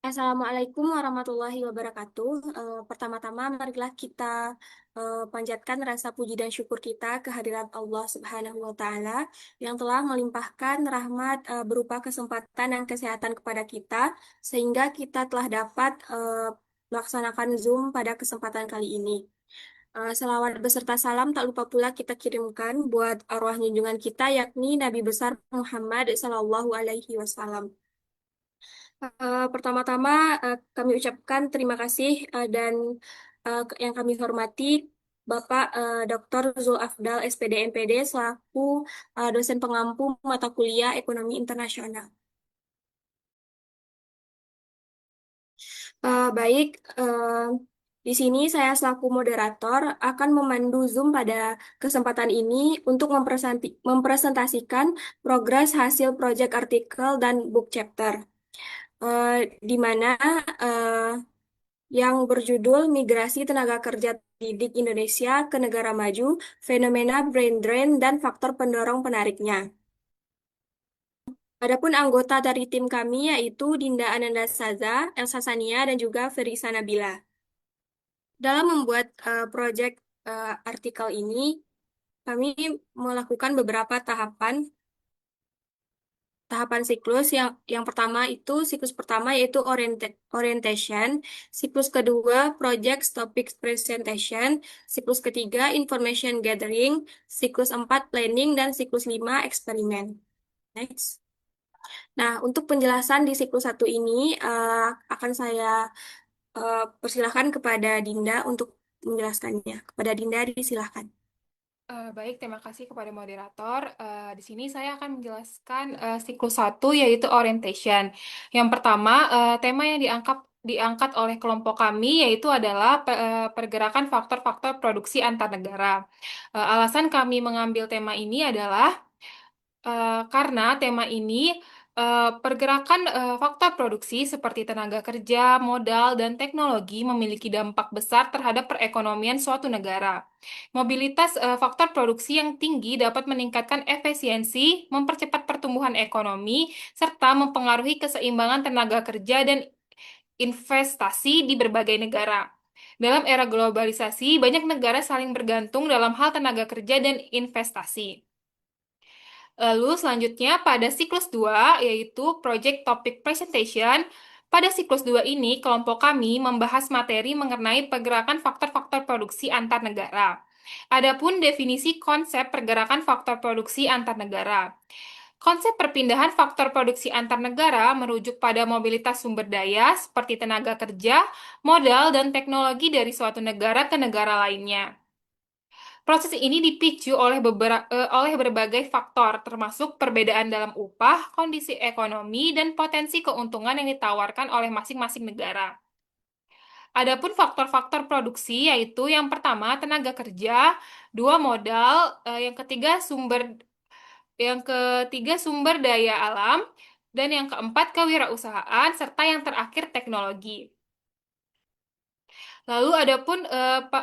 Assalamualaikum warahmatullahi wabarakatuh. Pertama-tama, marilah kita panjatkan rasa puji dan syukur kita kehadirat Allah Subhanahu wa Ta'ala yang telah melimpahkan rahmat berupa kesempatan dan kesehatan kepada kita, sehingga kita telah dapat melaksanakan Zoom pada kesempatan kali ini. Selawat beserta salam tak lupa pula kita kirimkan buat arwah junjungan kita, yakni Nabi besar Muhammad Sallallahu Alaihi Wasallam. Pertama-tama kami ucapkan terima kasih dan yang kami hormati Bapak Dr. Zul Afdal SPD MPD selaku dosen pengampu mata kuliah Ekonomi Internasional. Baik, di sini saya selaku moderator akan memandu Zoom pada kesempatan ini untuk mempresentasikan progres hasil proyek artikel dan book chapter. eh, di mana eh, yang berjudul Migrasi Tenaga Kerja Didik Indonesia ke Negara Maju, Fenomena Brain Drain dan Faktor Pendorong Penariknya. Adapun anggota dari tim kami yaitu Dinda Ananda Saza, Elsa Sania, dan juga Ferisa Nabila. Dalam membuat proyek artikel ini, kami melakukan beberapa tahapan siklus siklus pertama yaitu orientation, siklus kedua project topic presentation, siklus ketiga information gathering, siklus 4 planning dan siklus 5 eksperimen. Next. Nah, untuk penjelasan di siklus satu ini akan saya persilahkan kepada Dinda untuk menjelaskannya. Kepada Dinda disilahkan. Baik, terima kasih kepada moderator. Di sini saya akan menjelaskan siklus satu yaitu orientation. Yang pertama, tema yang diangkat oleh kelompok kami yaitu adalah pergerakan faktor-faktor produksi antar negara. Alasan kami mengambil tema ini adalah karena tema ini pergerakan faktor produksi seperti tenaga kerja, modal, dan teknologi memiliki dampak besar terhadap perekonomian suatu negara. Mobilitas faktor produksi yang tinggi dapat meningkatkan efisiensi, mempercepat pertumbuhan ekonomi, serta mempengaruhi keseimbangan tenaga kerja dan investasi di berbagai negara. Dalam era globalisasi, banyak negara saling bergantung dalam hal tenaga kerja dan investasi. Lalu selanjutnya pada siklus 2 yaitu Project Topic Presentation. Pada siklus 2 ini, kelompok kami membahas materi mengenai pergerakan faktor-faktor produksi antar negara. Adapun definisi konsep pergerakan faktor produksi antar negara. Konsep perpindahan faktor produksi antar negara merujuk pada mobilitas sumber daya seperti tenaga kerja, modal, dan teknologi dari suatu negara ke negara lainnya. Proses ini dipicu oleh berbagai faktor, termasuk perbedaan dalam upah, kondisi ekonomi, dan potensi keuntungan yang ditawarkan oleh masing-masing negara. Adapun faktor-faktor produksi yaitu yang pertama tenaga kerja, dua modal, yang ketiga sumber daya alam, dan yang keempat kewirausahaan, serta yang terakhir teknologi. Lalu adapun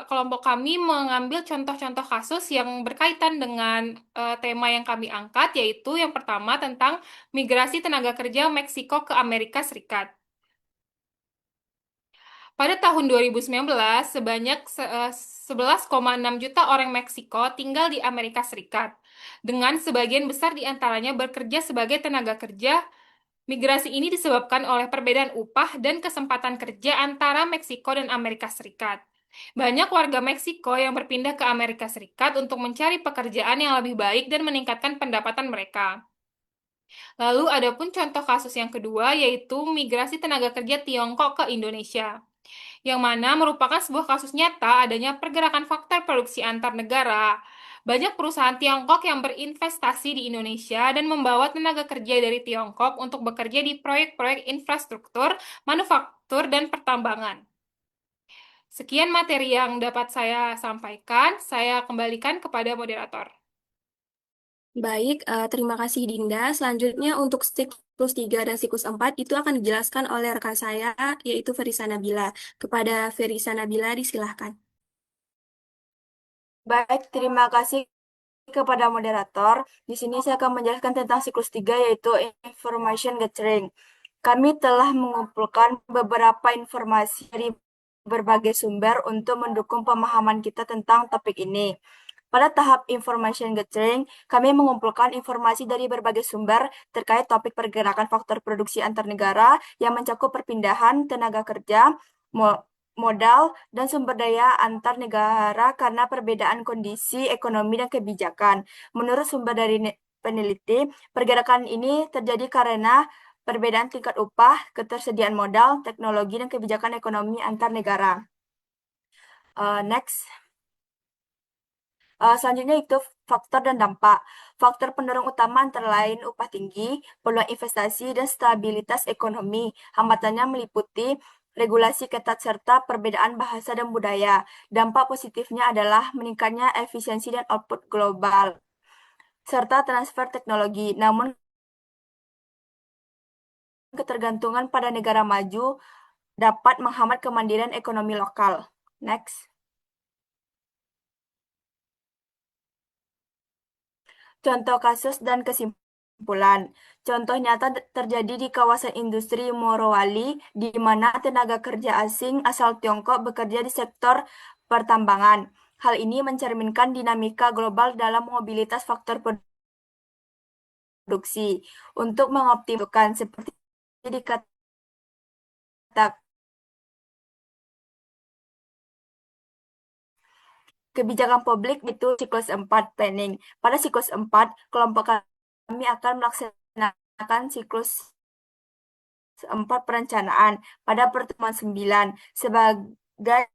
kelompok kami mengambil contoh-contoh kasus yang berkaitan dengan tema yang kami angkat, yaitu yang pertama tentang migrasi tenaga kerja Meksiko ke Amerika Serikat. Pada tahun 2019, sebanyak 11,6 juta orang Meksiko tinggal di Amerika Serikat, dengan sebagian besar di antaranya bekerja sebagai tenaga kerja. Migrasi ini disebabkan oleh perbedaan upah dan kesempatan kerja antara Meksiko dan Amerika Serikat. Banyak warga Meksiko yang berpindah ke Amerika Serikat untuk mencari pekerjaan yang lebih baik dan meningkatkan pendapatan mereka. Lalu adapun contoh kasus yang kedua yaitu migrasi tenaga kerja Tiongkok ke Indonesia, yang mana merupakan sebuah kasus nyata adanya pergerakan faktor produksi antar negara. Banyak perusahaan Tiongkok yang berinvestasi di Indonesia dan membawa tenaga kerja dari Tiongkok untuk bekerja di proyek-proyek infrastruktur, manufaktur, dan pertambangan. Sekian materi yang dapat saya sampaikan. Saya kembalikan kepada moderator. Baik, terima kasih Dinda. Selanjutnya untuk siklus 3 dan siklus 4 itu akan dijelaskan oleh rekan saya, yaitu Ferisa Nabila. Kepada Ferisa Nabila disilahkan. Baik, terima kasih kepada moderator. Di sini saya akan menjelaskan tentang siklus 3 yaitu information gathering. Kami telah mengumpulkan beberapa informasi dari berbagai sumber untuk mendukung pemahaman kita tentang topik ini. Pada tahap information gathering, kami mengumpulkan informasi dari berbagai sumber terkait topik pergerakan faktor produksi antar negara yang mencakup perpindahan tenaga kerja, modal, dan sumber daya antar negara karena perbedaan kondisi ekonomi dan kebijakan. Menurut sumber dari peneliti, pergerakan ini terjadi karena perbedaan tingkat upah, ketersediaan modal, teknologi, dan kebijakan ekonomi antar negara. Next. Selanjutnya itu faktor dan dampak. Faktor pendorong utama antara lain upah tinggi, peluang investasi, dan stabilitas ekonomi. Hambatannya meliputi regulasi ketat serta perbedaan bahasa dan budaya. Dampak positifnya adalah meningkatnya efisiensi dan output global, serta transfer teknologi. Namun, ketergantungan pada negara maju dapat menghambat kemandirian ekonomi lokal. Next. Contoh kasus dan kesimpulan. Contoh nyata terjadi di kawasan industri Morowali, di mana tenaga kerja asing asal Tiongkok bekerja di sektor pertambangan. Hal ini mencerminkan dinamika global dalam mobilitas faktor produksi untuk mengoptimalkan seperti dikatakan kebijakan publik itu siklus 4 planning. Pada siklus 4, kelompok kami akan melaksanakan siklus 4 perencanaan pada pertemuan 9 sebagai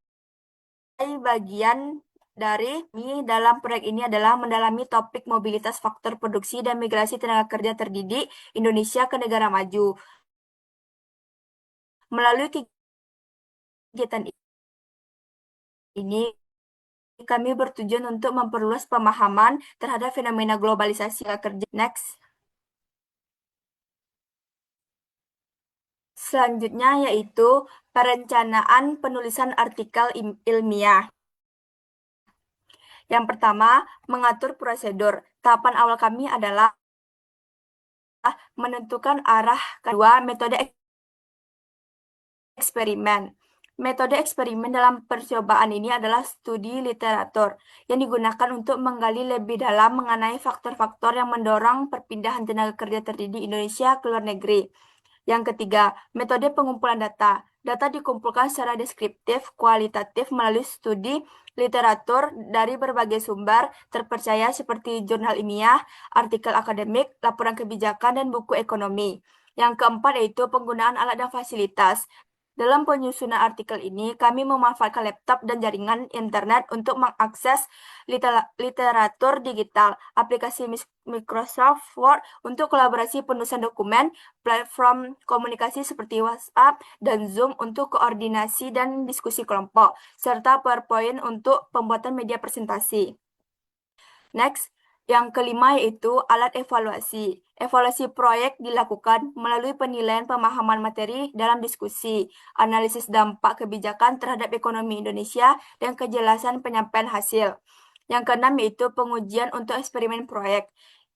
bagian dari ini dalam proyek ini adalah mendalami topik mobilitas faktor produksi dan migrasi tenaga kerja terdidik Indonesia ke negara maju. Melalui kegiatan ini, kami bertujuan untuk memperluas pemahaman terhadap fenomena globalisasi tenaga kerja. Next. Selanjutnya yaitu perencanaan penulisan artikel ilmiah. Yang pertama, mengatur prosedur. Tahapan awal kami adalah menentukan arah. Kedua, metode eksperimen. Metode eksperimen dalam percobaan ini adalah studi literatur yang digunakan untuk menggali lebih dalam mengenai faktor-faktor yang mendorong perpindahan tenaga kerja terdidik Indonesia ke luar negeri. Yang ketiga, metode pengumpulan data. Data dikumpulkan secara deskriptif, kualitatif melalui studi literatur dari berbagai sumber terpercaya seperti jurnal ilmiah, artikel akademik, laporan kebijakan, dan buku ekonomi. Yang keempat yaitu penggunaan alat dan fasilitas. Dalam penyusunan artikel ini, kami memanfaatkan laptop dan jaringan internet untuk mengakses literatur digital, aplikasi Microsoft Word untuk kolaborasi penulisan dokumen, platform komunikasi seperti WhatsApp dan Zoom untuk koordinasi dan diskusi kelompok, serta PowerPoint untuk pembuatan media presentasi. Next, yang kelima yaitu alat evaluasi. Evaluasi proyek dilakukan melalui penilaian pemahaman materi dalam diskusi, analisis dampak kebijakan terhadap ekonomi Indonesia, dan kejelasan penyampaian hasil. Yang keenam yaitu pengujian untuk eksperimen proyek.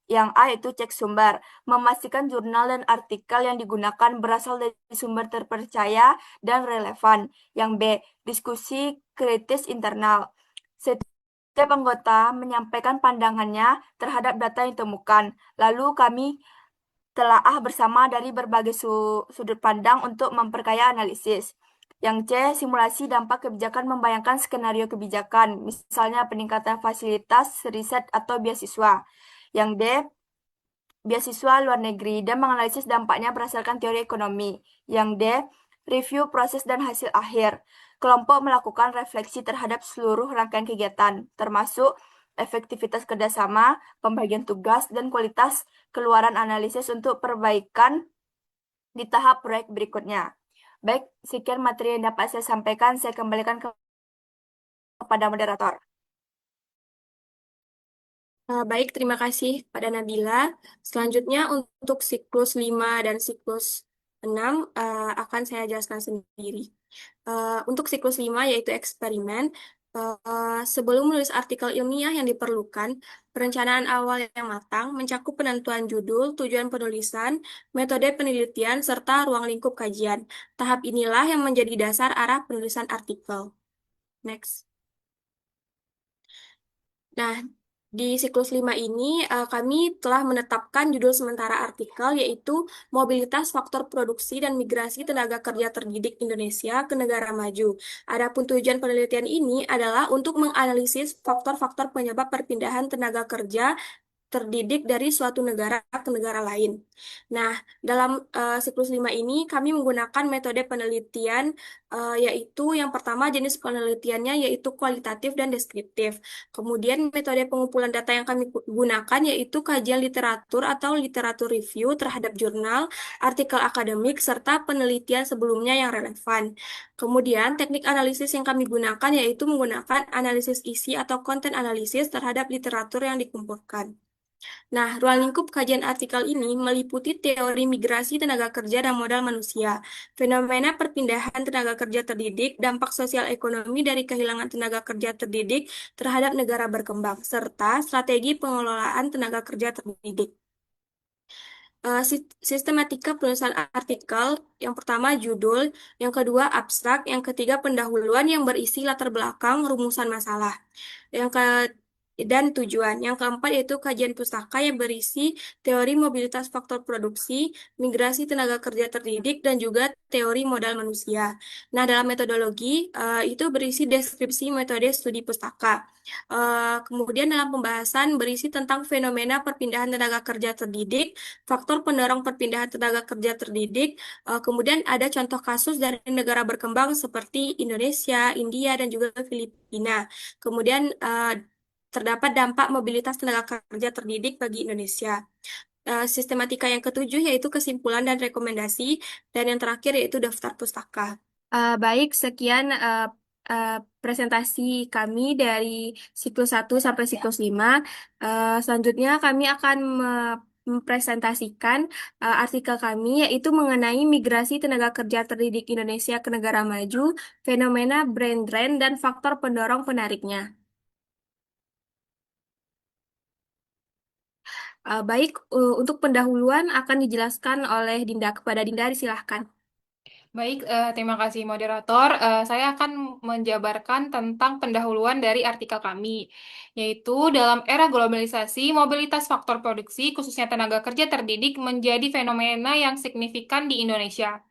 Yang A yaitu cek sumber, memastikan jurnal dan artikel yang digunakan berasal dari sumber terpercaya dan relevan. Yang B, diskusi kritis internal. Setiap anggota menyampaikan pandangannya terhadap data yang ditemukan. Lalu kami telaah bersama dari berbagai sudut pandang untuk memperkaya analisis. Yang C, simulasi dampak kebijakan membayangkan skenario kebijakan, misalnya peningkatan fasilitas, riset, atau beasiswa. Yang D, beasiswa luar negeri dan menganalisis dampaknya berdasarkan teori ekonomi. Yang D, review proses dan hasil akhir. Kelompok melakukan refleksi terhadap seluruh rangkaian kegiatan, termasuk efektivitas kerjasama, pembagian tugas, dan kualitas keluaran analisis untuk perbaikan di tahap proyek berikutnya. Baik, sekian materi yang dapat saya sampaikan. Saya kembalikan kepada moderator. Baik, terima kasih pada Nabila. Selanjutnya untuk siklus 5 dan siklus 6 akan saya jelaskan sendiri. Untuk siklus 5 yaitu eksperimen, Sebelum menulis artikel ilmiah yang diperlukan, perencanaan awal yang matang mencakup penentuan judul, tujuan penulisan, metode penelitian, serta ruang lingkup kajian. Tahap inilah yang menjadi dasar arah penulisan artikel. Next. Nah, di siklus 5 ini kami telah menetapkan judul sementara artikel yaitu Mobilitas Faktor Produksi dan Migrasi Tenaga Kerja Terdidik Indonesia ke Negara Maju. Adapun tujuan penelitian ini adalah untuk menganalisis faktor-faktor penyebab perpindahan tenaga kerja terdidik dari suatu negara ke negara lain. Nah, dalam siklus 5 ini kami menggunakan metode penelitian yaitu yang pertama jenis penelitiannya yaitu kualitatif dan deskriptif. Kemudian metode pengumpulan data yang kami gunakan yaitu kajian literatur atau literatur review terhadap jurnal, artikel akademik, serta penelitian sebelumnya yang relevan. Kemudian teknik analisis yang kami gunakan yaitu menggunakan analisis isi atau konten analisis terhadap literatur yang dikumpulkan. Nah, ruang lingkup kajian artikel ini meliputi teori migrasi tenaga kerja dan modal manusia, fenomena perpindahan tenaga kerja terdidik, dampak sosial ekonomi dari kehilangan tenaga kerja terdidik terhadap negara berkembang, serta strategi pengelolaan tenaga kerja terdidik. Sistematika penulisan artikel, yang pertama judul, yang kedua abstrak, yang ketiga pendahuluan yang berisi latar belakang rumusan masalah. Yang ke dan tujuan. Yang keempat yaitu kajian pustaka yang berisi teori mobilitas faktor produksi, migrasi tenaga kerja terdidik, dan juga teori modal manusia. Nah, dalam metodologi itu berisi deskripsi metode studi pustaka. Kemudian dalam pembahasan berisi tentang fenomena perpindahan tenaga kerja terdidik, faktor pendorong perpindahan tenaga kerja terdidik, kemudian ada contoh kasus dari negara berkembang seperti Indonesia, India, dan juga Filipina. Kemudian terdapat dampak mobilitas tenaga kerja terdidik bagi Indonesia. Sistematika yang ketujuh yaitu kesimpulan dan rekomendasi, dan yang terakhir yaitu daftar pustaka. Baik, sekian uh, presentasi kami dari siklus 1 sampai siklus 5. Selanjutnya kami akan mempresentasikan artikel kami yaitu mengenai migrasi tenaga kerja terdidik Indonesia ke negara maju, fenomena brain drain, dan faktor pendorong penariknya. Baik, untuk pendahuluan akan dijelaskan oleh Dinda. Kepada Dinda, silahkan. Baik, terima kasih moderator. Saya akan menjabarkan tentang pendahuluan dari artikel kami, yaitu dalam era globalisasi, mobilitas faktor produksi, khususnya tenaga kerja terdidik, menjadi fenomena yang signifikan di Indonesia.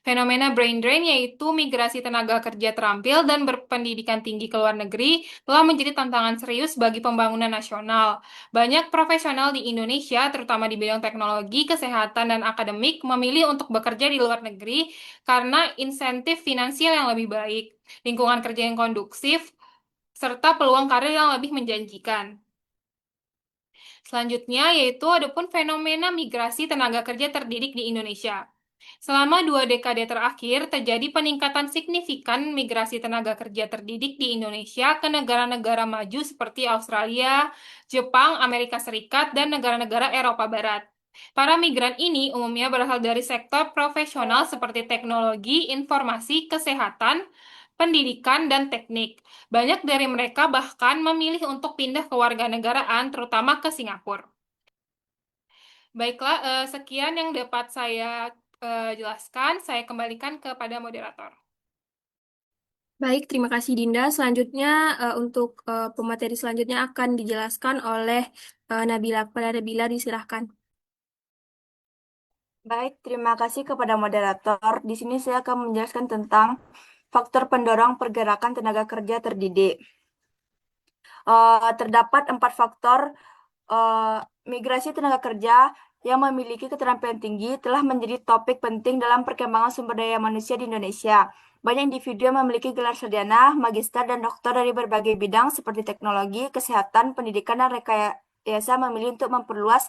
Fenomena brain drain yaitu migrasi tenaga kerja terampil dan berpendidikan tinggi ke luar negeri telah menjadi tantangan serius bagi pembangunan nasional. Banyak profesional di Indonesia, terutama di bidang teknologi, kesehatan, dan akademik, memilih untuk bekerja di luar negeri karena insentif finansial yang lebih baik, lingkungan kerja yang kondusif, serta peluang karir yang lebih menjanjikan. Selanjutnya yaitu adapun fenomena migrasi tenaga kerja terdidik di Indonesia. Selama 2 dekade terakhir, terjadi peningkatan signifikan migrasi tenaga kerja terdidik di Indonesia ke negara-negara maju seperti Australia, Jepang, Amerika Serikat, dan negara-negara Eropa Barat. Para migran ini umumnya berasal dari sektor profesional seperti teknologi, informasi, kesehatan, pendidikan, dan teknik. Banyak dari mereka bahkan memilih untuk pindah ke warganegaraan, terutama ke Singapura. Baiklah, sekian yang dapat saya jelaskan. Saya kembalikan kepada moderator. Baik, terima kasih Dinda. Selanjutnya untuk pemateri selanjutnya akan dijelaskan oleh Nabila. Kepada Nabila, disilahkan. Baik, terima kasih kepada moderator. Di sini saya akan menjelaskan tentang faktor pendorong pergerakan tenaga kerja terdidik. Terdapat 4 faktor migrasi tenaga kerja yang memiliki keterampilan tinggi telah menjadi topik penting dalam perkembangan sumber daya manusia di Indonesia. Banyak individu yang memiliki gelar sarjana, magister, dan doktor dari berbagai bidang seperti teknologi, kesehatan, pendidikan, dan rekayasa memilih untuk memperluas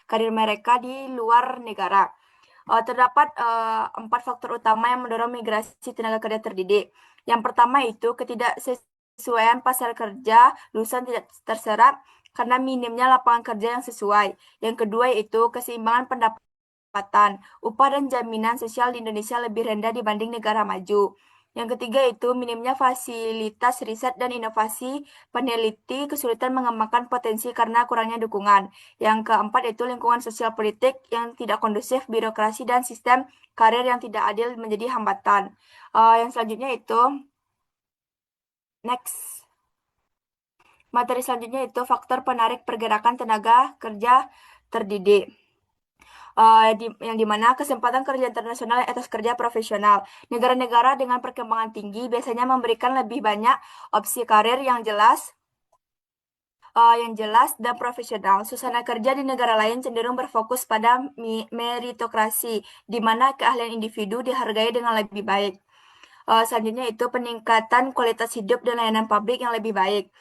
karir mereka di luar negara. Terdapat 4 faktor utama yang mendorong migrasi tenaga kerja terdidik. Yang pertama itu ketidaksesuaian pasar kerja, lulusan tidak terserap karena minimnya lapangan kerja yang sesuai. Yang kedua yaitu keseimbangan pendapatan, upah dan jaminan sosial di Indonesia lebih rendah dibanding negara maju. Yang ketiga itu minimnya fasilitas riset dan inovasi, peneliti kesulitan mengembangkan potensi karena kurangnya dukungan. Yang keempat itu lingkungan sosial politik yang tidak kondusif, birokrasi dan sistem karir yang tidak adil menjadi hambatan. Yang selanjutnya itu next. Materi selanjutnya itu faktor penarik pergerakan tenaga kerja terdidik. Yang dimana kesempatan kerja internasional atas kerja profesional. Negara-negara dengan perkembangan tinggi biasanya memberikan lebih banyak opsi karir yang jelas dan profesional. Suasana kerja di negara lain cenderung berfokus pada meritokrasi, di mana keahlian individu dihargai dengan lebih baik. Selanjutnya itu peningkatan kualitas hidup dan layanan publik yang lebih baik.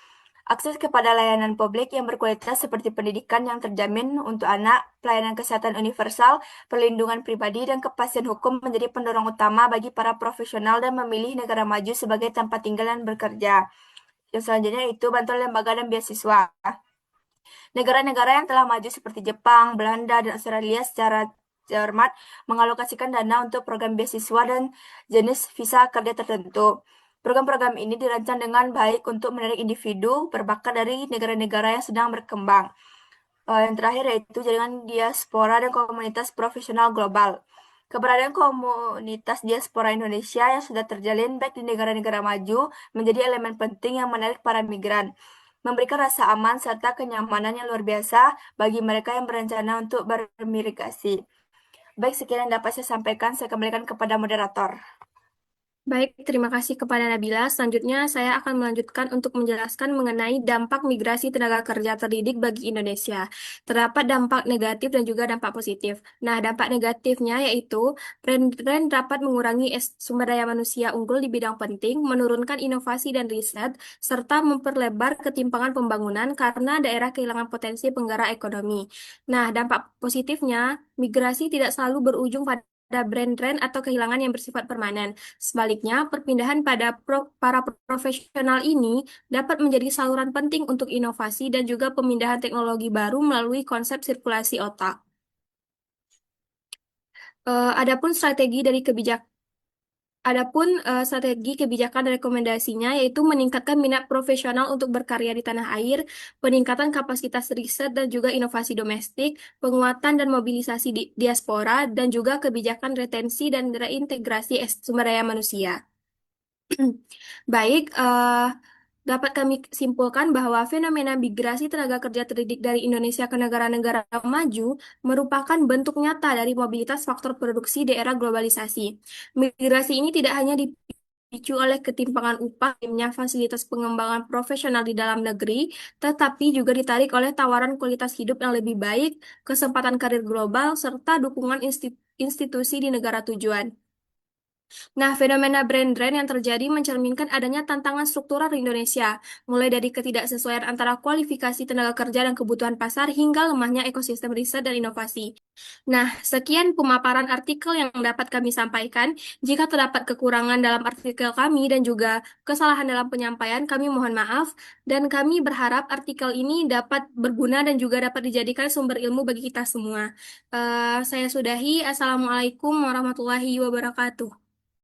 Akses kepada layanan publik yang berkualitas seperti pendidikan yang terjamin untuk anak, pelayanan kesehatan universal, perlindungan pribadi, dan kepastian hukum menjadi pendorong utama bagi para profesional dan memilih negara maju sebagai tempat tinggal dan bekerja. Yang selanjutnya itu bantuan lembaga dan beasiswa. Negara-negara yang telah maju seperti Jepang, Belanda, dan Australia secara cermat mengalokasikan dana untuk program beasiswa dan jenis visa kerja tertentu. Program-program ini dirancang dengan baik untuk menarik individu berbakat dari negara-negara yang sedang berkembang. Yang terakhir yaitu jaringan diaspora dan komunitas profesional global. Keberadaan komunitas diaspora Indonesia yang sudah terjalin baik di negara-negara maju menjadi elemen penting yang menarik para migran, memberikan rasa aman serta kenyamanan yang luar biasa bagi mereka yang berencana untuk bermigrasi. Baik, sekian yang dapat saya sampaikan. Saya kembalikan kepada moderator. Baik, terima kasih kepada Nabila. Selanjutnya, saya akan melanjutkan untuk menjelaskan mengenai dampak migrasi tenaga kerja terdidik bagi Indonesia. Terdapat dampak negatif dan juga dampak positif. Nah, dampak negatifnya yaitu tren dapat mengurangi sumber daya manusia unggul di bidang penting, menurunkan inovasi dan riset, serta memperlebar ketimpangan pembangunan karena daerah kehilangan potensi penggerak ekonomi. Nah, dampak positifnya, migrasi tidak selalu berujung pada brand-brand atau kehilangan yang bersifat permanen. Sebaliknya, perpindahan pada para profesional ini dapat menjadi saluran penting untuk inovasi dan juga pemindahan teknologi baru melalui konsep sirkulasi otak. Adapun strategi kebijakan dan rekomendasinya yaitu meningkatkan minat profesional untuk berkarya di tanah air, peningkatan kapasitas riset dan juga inovasi domestik, penguatan dan mobilisasi diaspora, dan juga kebijakan retensi dan reintegrasi sumber daya manusia. Baik, dapat kami simpulkan bahwa fenomena migrasi tenaga kerja terdidik dari Indonesia ke negara-negara maju merupakan bentuk nyata dari mobilitas faktor produksi di era globalisasi. Migrasi ini tidak hanya dipicu oleh ketimpangan upah, minimnya fasilitas pengembangan profesional di dalam negeri, tetapi juga ditarik oleh tawaran kualitas hidup yang lebih baik, kesempatan karir global, serta dukungan institusi di negara tujuan. Nah, fenomena brand-brand yang terjadi mencerminkan adanya tantangan struktural di Indonesia, mulai dari ketidaksesuaian antara kualifikasi tenaga kerja dan kebutuhan pasar hingga lemahnya ekosistem riset dan inovasi. Nah, sekian pemaparan artikel yang dapat kami sampaikan. Jika terdapat kekurangan dalam artikel kami dan juga kesalahan dalam penyampaian, kami mohon maaf, dan kami berharap artikel ini dapat berguna dan juga dapat dijadikan sumber ilmu bagi kita semua. Saya sudahi. Assalamualaikum warahmatullahi wabarakatuh.